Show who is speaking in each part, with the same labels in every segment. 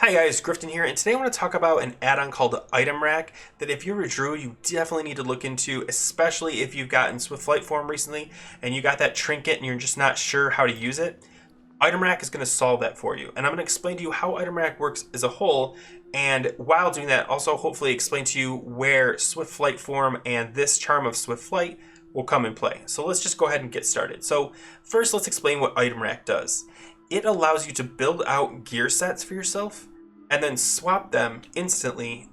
Speaker 1: Hi guys, Grifton here, and today I want to talk about an add-on called Itemrack that if you're a Druid, you definitely need to look into, especially if you've gotten Swift Flight form recently and you got that trinket and you're just not sure how to use it. Itemrack is going to solve that for you, and I'm going to explain to you how Itemrack works as a whole, and while doing that, also hopefully explain to you where Swift Flight form and this charm of Swift Flight will come in play. So let's just go ahead and get started. So first, let's explain what Itemrack does. It allows you to build out gear sets for yourself and then swap them instantly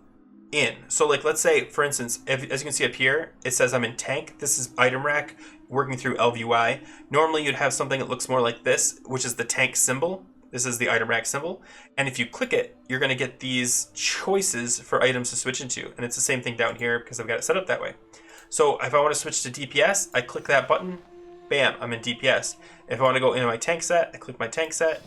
Speaker 1: in. So like, let's say, for instance, as you can see up here, it says I'm in tank. This is Itemrack working through LVY. Normally you'd have something that looks more like this, which is the tank symbol. This is the Itemrack symbol. And if you click it, you're gonna get these choices for items to switch into. And it's the same thing down here because I've got it set up that way. So if I wanna switch to DPS, I click that button, bam, I'm in DPS. If I wanna go into my tank set, I click my tank set.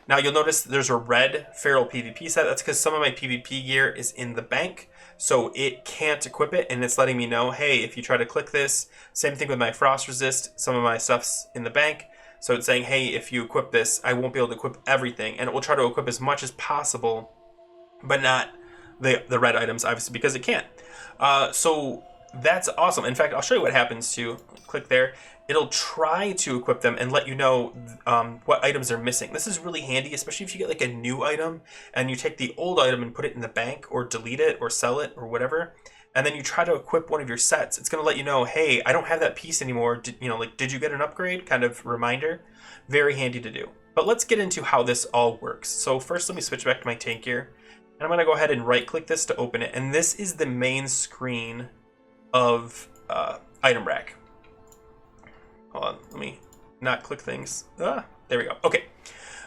Speaker 1: Now you'll notice there's a red Feral PvP set. That's because some of my PvP gear is in the bank, so it can't equip it, and it's letting me know, hey, if you try to click this, same thing with my Frost Resist, some of my stuff's in the bank, so it's saying, hey, if you equip this, I won't be able to equip everything, and it will try to equip as much as possible, but not the red items, obviously, because it can't. So that's awesome. In fact, I'll show you what happens to click there. It'll try to equip them and let you know what items are missing. This is really handy, especially if you get like a new item and you take the old item and put it in the bank or delete it or sell it or whatever, and then you try to equip one of your sets. It's going to let you know, hey, I don't have that piece anymore. Did you get an upgrade? Kind of reminder. Very handy to do. But let's get into how this all works. So first, let me switch back to my tank gear, and I'm going to go ahead and right click this to open it. And this is the main screen of Itemrack. Hold on, let me not click things. There we go. Okay,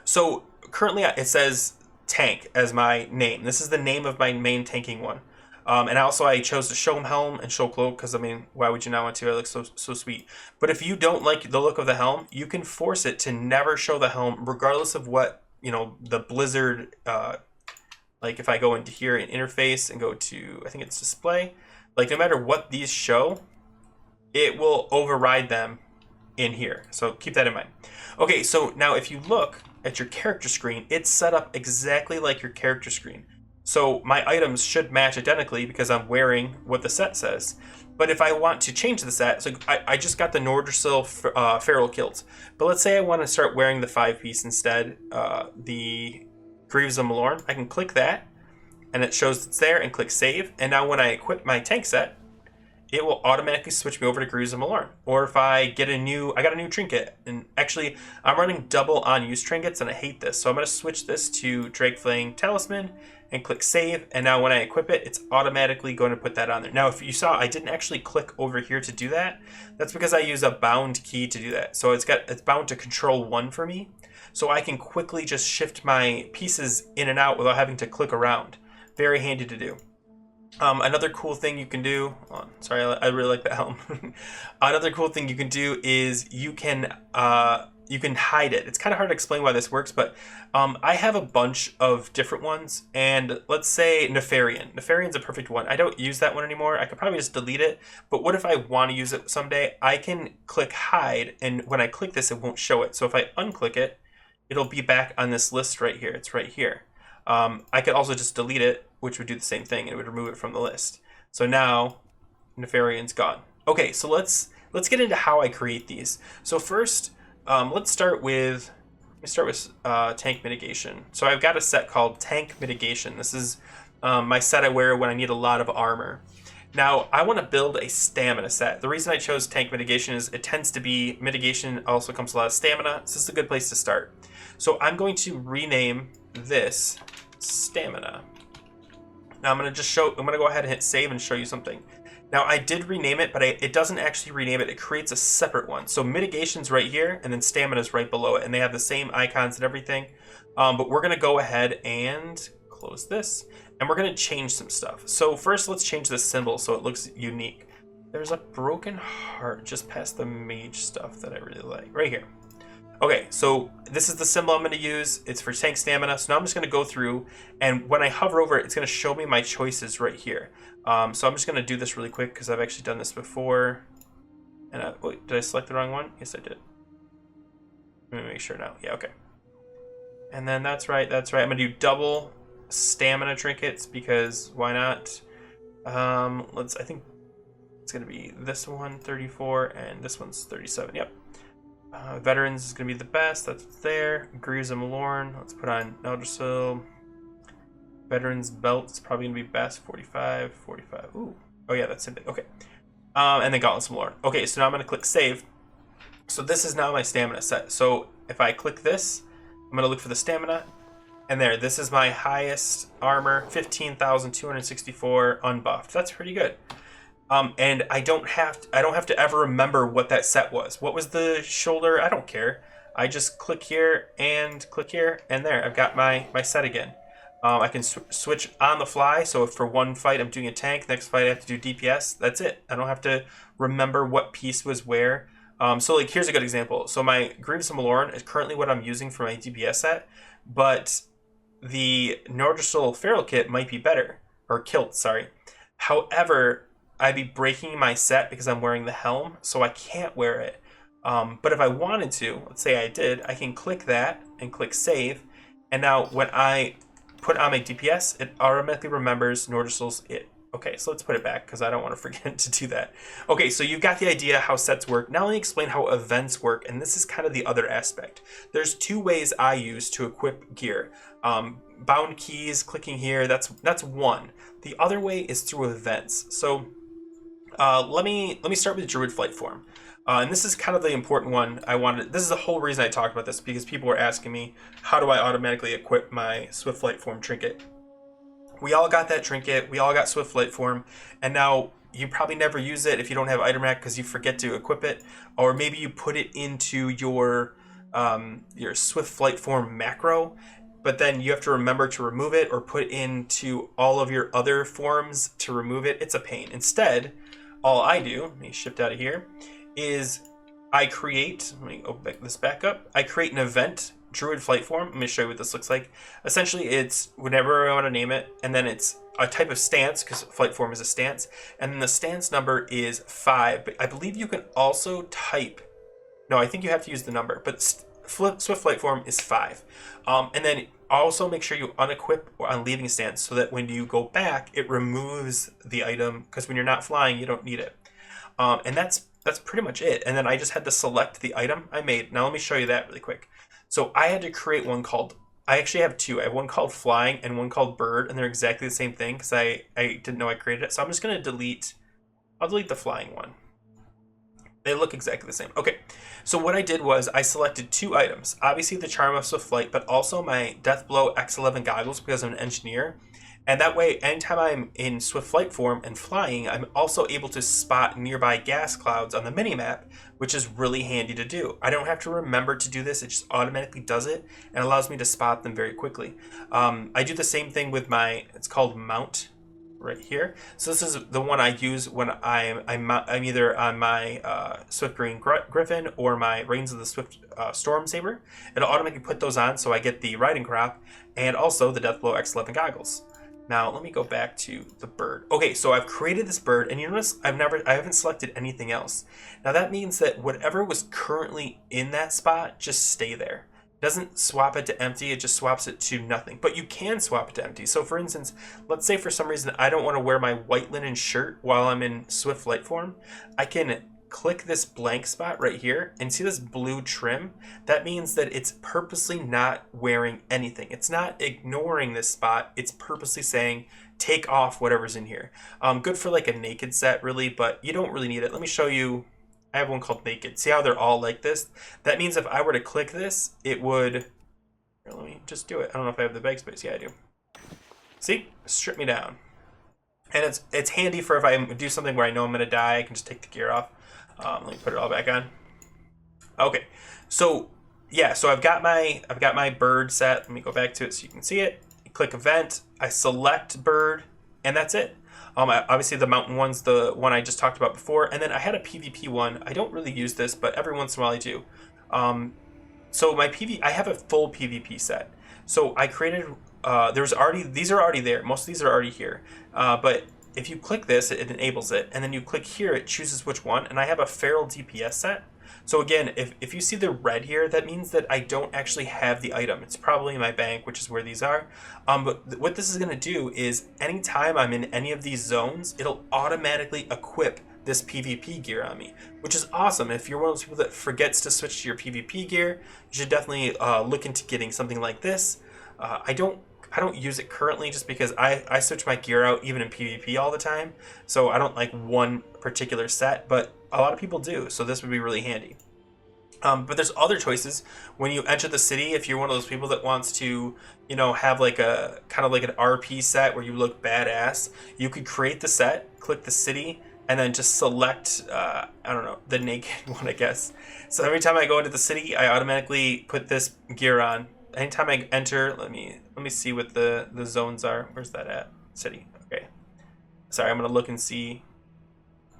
Speaker 1: so currently it says tank as my name. This is the name of my main tanking one. And also I chose to show helm and show cloak because, I mean, why would you not want to? It looks so sweet. But if you don't like the look of the helm, you can force it to never show the helm regardless of what, the Blizzard, like if I go into here in interface and go to, I think it's display, like no matter what these show, it will override them in here. So keep that in mind. Okay, so now if you look at your character screen, it's set up exactly like your character screen. So my items should match identically because I'm wearing what the set says. But if I want to change the set, so I just got the Nordersil Feral kilt. But let's say I want to start wearing the 5-piece instead, the Greaves of Malorn. I can click that, and it shows it's there, and click save. And now when I equip my tank set, it will automatically switch me over to Greaves of Malorn. Or if I got a new trinket, and actually I'm running double on use trinkets and I hate this. So I'm going to switch this to Drakefang Talisman and click save. And now when I equip it, it's automatically going to put that on there. Now, if you saw, I didn't actually click over here to do that. That's because I use a bound key to do that. So it's bound to control 1 for me. So I can quickly just shift my pieces in and out without having to click around. Very handy to do. Another cool thing you can do, sorry, I really like that helm. Another cool thing you can do is you can hide it. It's kind of hard to explain why this works, but I have a bunch of different ones, and let's say Nefarian. Nefarian's a perfect one. I don't use that one anymore. I could probably just delete it, but what if I want to use it someday? I can click hide, and when I click this, it won't show it. So if I unclick it, it'll be back on this list right here. It's right here. I could also just delete it, which would do the same thing. It would remove it from the list. So now Nefarian's gone. Okay, so let's get into how I create these. So first, let's start with tank mitigation. So I've got a set called Tank Mitigation. This is my set I wear when I need a lot of armor. Now I want to build a stamina set. The reason I chose Tank Mitigation is it tends to be mitigation also comes with a lot of stamina. So this is a good place to start. So I'm going to rename this Stamina. Now I'm going to go ahead and hit save and show you something. Now I did rename it, but it doesn't actually rename it. It creates a separate one. So mitigation's right here, and then stamina's right below it, and they have the same icons and everything. But we're going to go ahead and close this, and we're going to change some stuff. So first, let's change the symbol so it looks unique. There's a broken heart just past the mage stuff that I really like right here. Okay, so this is the symbol I'm going to use. It's for tank stamina. So now I'm just going to go through, and when I hover over it, it's going to show me my choices right here. So I'm just going to do this really quick because I've actually done this before. And wait, did I select the wrong one? Yes, I did. Let me make sure now. Yeah, okay. And then that's right. I'm going to do double stamina trinkets because why not? I think it's gonna be this one 34 and this one's 37. Yep. Veterans is gonna be the best. That's what's there. Greaves and Malorn. Let's put on Eldersil. Veterans belt is probably gonna be best. 45, 45. Ooh. Oh yeah, that's it. Okay. And then Gauntlets and Malorn. Okay, so now I'm gonna click save. So this is now my stamina set. So if I click this, I'm gonna look for the stamina, and there, this is my highest armor, 15,264 unbuffed. That's pretty good. And I don't have to ever remember what that set was. What was the shoulder? I don't care. I just click here, and there. I've got my set again. I can switch on the fly. So if for one fight I'm doing a tank, next fight I have to do DPS. That's it. I don't have to remember what piece was where. So like here's a good example. So my Greaves and Malorn is currently what I'm using for my DPS set, but the Nordrassil Feral Kit might be better, or Kilt, sorry. However, I'd be breaking my set because I'm wearing the helm, so I can't wear it. But if I wanted to, let's say I did, I can click that and click save, and now when I put on my DPS, it automatically remembers Nordrassil's it. Okay, so let's put it back because I don't want to forget to do that. Okay, so you've got the idea how sets work. Now let me explain how events work, and this is kind of the other aspect. There's two ways I use to equip gear. Bound keys, clicking here, that's one. The other way is through events. So let me start with Druid Flight Form. And this is kind of the important one I wanted. This is the whole reason I talked about this, because people were asking me, how do I automatically equip my Swift Flight Form trinket? We all got that trinket, we all got Swift Flight Form, and now you probably never use it if you don't have Itemrack because you forget to equip it, or maybe you put it into your Swift Flight Form macro, but then you have to remember to remove it or put into all of your other forms to remove it. It's a pain. Instead, all I do, let me shift out of here, is I create, let me open this back up, I create an event, Druid Flight Form. Let me show you what this looks like. Essentially, it's whatever I want to name it, and then it's a type of stance, because Flight Form is a stance, and then the stance number is 5. But I believe you can also type, no, I think you have to use the number, but Swift Flight Form is 5. And then also make sure you unequip on leaving stance so that when you go back, it removes the item, because when you're not flying, you don't need it. And that's pretty much it. And then I just had to select the item I made. Now let me show you that really quick. So I had to create one called, I actually have two. I have one called Flying and one called Bird, and they're exactly the same thing because I didn't know I created it. So I'm just going to delete, I'll delete the Flying one. They look exactly the same. Okay, so what I did was I selected two items. Obviously the Charm of Swift Flight, but also my Deathblow X11 goggles because I'm an engineer. And that way, anytime I'm in Swift Flight Form and flying, I'm also able to spot nearby gas clouds on the minimap, which is really handy to do. I don't have to remember to do this, it just automatically does it and allows me to spot them very quickly. I do the same thing with my, it's called Mount right here. So this is the one I use when I'm either on my Swift Green Griffin or my Reigns of the Swift Storm Saber. It'll automatically put those on so I get the riding crop and also the Deathblow X11 goggles. Now let me go back to the bird. Okay, so I've created this bird, and you notice I haven't selected anything else. Now that means that whatever was currently in that spot, just stay there. It doesn't swap it to empty, it just swaps it to nothing. But you can swap it to empty. So for instance, let's say for some reason I don't want to wear my white linen shirt while I'm in Swift Flight Form. I can click this blank spot right here and see this blue trim. That means that it's purposely not wearing anything. It's not ignoring this spot. It's purposely saying take off whatever's in here. Good for like a naked set really, but you don't really need it. Let me show you. I have one called Naked. See how they're all like this? That means if I were to click this, it would, here, let me just do it. I don't know if I have the bag space. Yeah, I do. See, strip me down. And it's handy for if I do something where I know I'm gonna die, I can just take the gear off. Let me put it all back on. Okay, so yeah, so I've got my bird set. Let me go back to it so you can see it. You click event, I select bird, and that's it. Obviously the mountain one's the one I just talked about before, and then I had a PvP one. I don't really use this, but every once in a while I do. So I have a full PvP set. So I created. These are already there. Most of these are already here, but if you click this, it enables it, and then you click here, it chooses which one, and I have a Feral DPS set. So again, if you see the red here, that means that I don't actually have the item. It's probably in my bank, which is where these are. But what this is going to do is anytime I'm in any of these zones, it'll automatically equip this PvP gear on me, which is awesome. If you're one of those people that forgets to switch to your PvP gear, you should definitely look into getting something like this. I don't use it currently just because I switch my gear out even in PvP all the time. So I don't like one particular set, but a lot of people do. So this would be really handy. But there's other choices when you enter the city. If you're one of those people that wants to, you know, have like a kind of like an RP set where you look badass, you could create the set, click the city, and then just select, I don't know, the naked one, I guess. So every time I go into the city, I automatically put this gear on. Anytime I enter, let me see what the zones are. Where's that at? City. Okay. Sorry, I'm gonna look and see.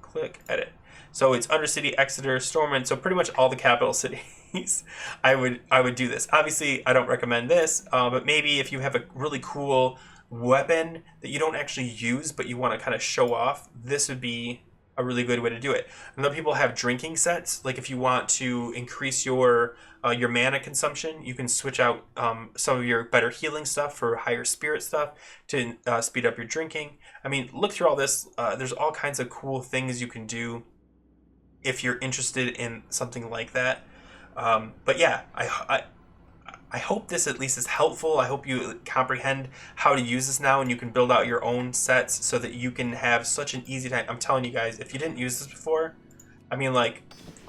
Speaker 1: Click edit. So it's Undercity, Exeter, Stormont. So pretty much all the capital cities. I would do this. Obviously, I don't recommend this, but maybe if you have a really cool weapon that you don't actually use but you want to kind of show off, this would be a really good way to do it. And then people have drinking sets. Like if you want to increase your mana consumption, you can switch out some of your better healing stuff for higher spirit stuff to speed up your drinking. I mean, look through all this. There's all kinds of cool things you can do if you're interested in something like that. But yeah, I hope this at least is helpful. I hope you comprehend how to use this now and you can build out your own sets so that you can have such an easy time. I'm telling you guys, if you didn't use this before, I mean, like,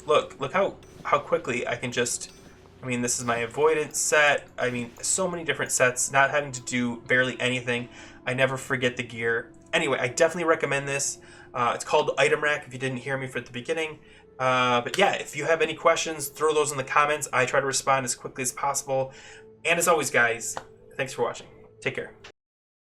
Speaker 1: look how quickly I can just, I mean, this is my avoidance set. I mean, so many different sets, not having to do barely anything. I never forget the gear. Anyway, I definitely recommend this. It's called Itemrack if you didn't hear me for the beginning. But yeah, if you have any questions, throw those in the comments. I try to respond as quickly as possible. And as always, guys, thanks for watching. Take care.